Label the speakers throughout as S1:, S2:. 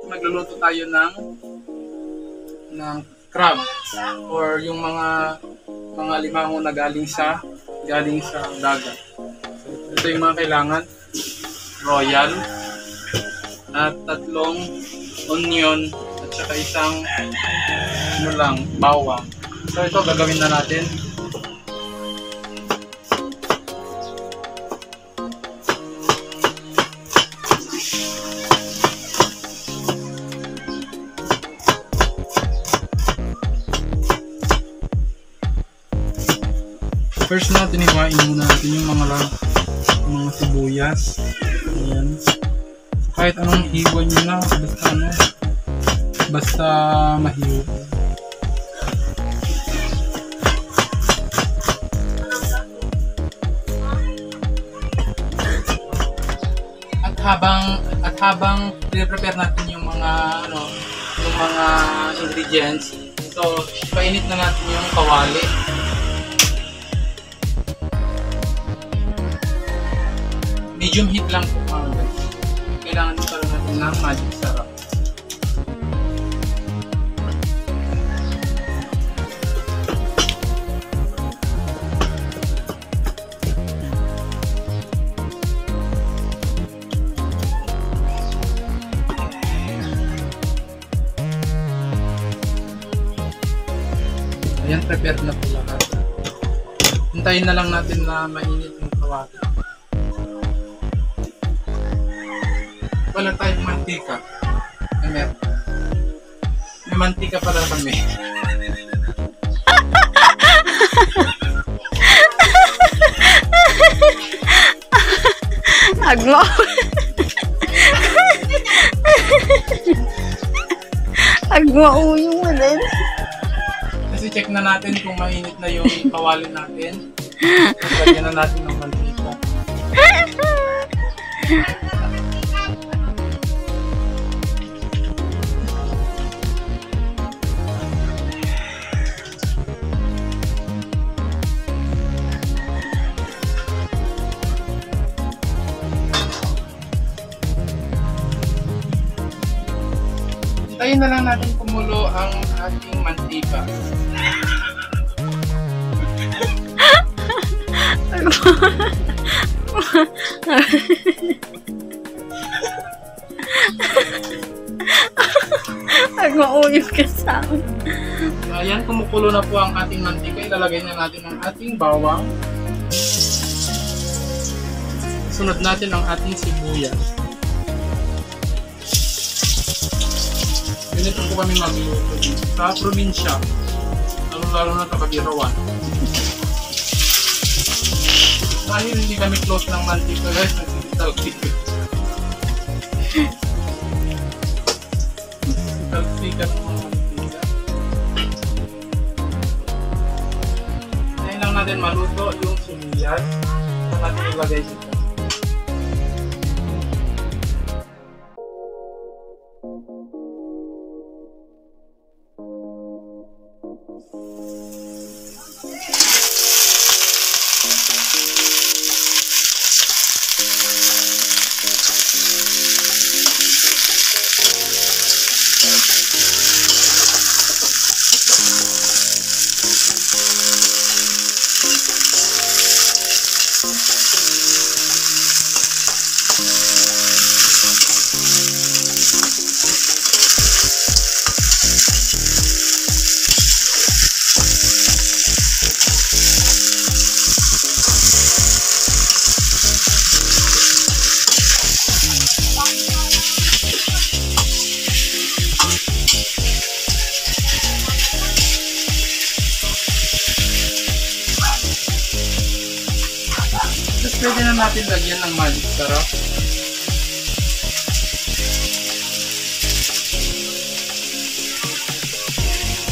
S1: Magluluto tayo ng crab or yung mga limango na galing sa dagat. So, ito yung mga kailangan: royal at 3 onion at saka isang bawang. So ito gagawin na natin. First natin iwain muna natin yung mga sibuyas. Ayan. So, kahit anong hiwa nyo na, basta mahiwa. At habang prepare natin yung mga ingredients, ito painit na natin yung kawali. Medium heat lang po mga guys. Kailangan nito natin ng magic sarap. Ayan, prepared na po lahat. Hintayin na lang natin na mainit yung kawali. Wala tayong mantika. May mantika para kami.
S2: Agmo. Agmo yung din.
S1: Kasi check na natin kung mainit na yung kawali natin. Lagyan na natin ng mantika. Hintayin na lang natin kumulo ang ating mantika.
S2: Agmauyog ka sa akin.
S1: Ayan, kumukulo na po ang ating mantika. Ilalagay na natin ang ating bawang. Sunod natin ang ating sibuyas. Ganito po kami magluto sa probinsya, lalo na sa Kabirawan. Dahil hindi kami close ng mantika guys, nagsisalpika. Salpika ng mga mantika. Ngayon lang natin maluto yung sibuyas na natin ilagay dito. Pwede na natin lagyan ng magic sarap.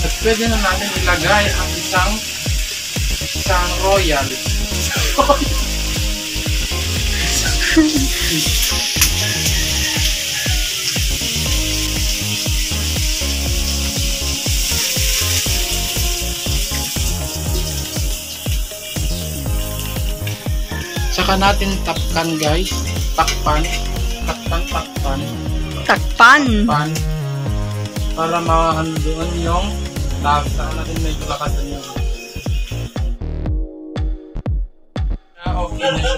S1: At pwede na natin ilagay ang isang royal. Saka natin takpan guys. Takpan.
S2: Takpan.
S1: pan para mahanduan yung lasa natin, medyo lakasan yung okay na siya.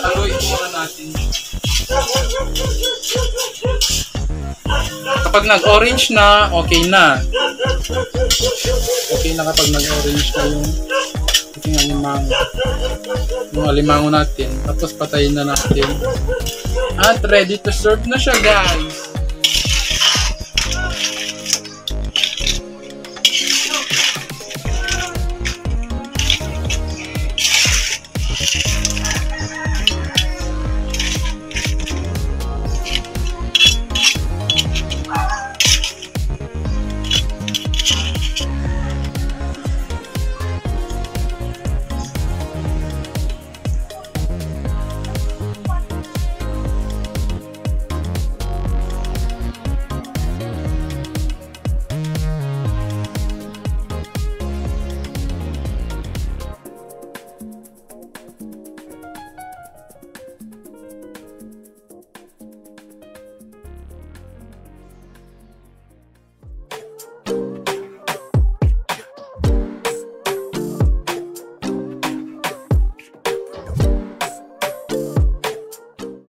S1: Haluin muna natin. Kapag nag-orange na, okay na. Okay na kapag nag-orange na yung alimango natin. Tapos patayin na natin. At ready to serve na siya, guys.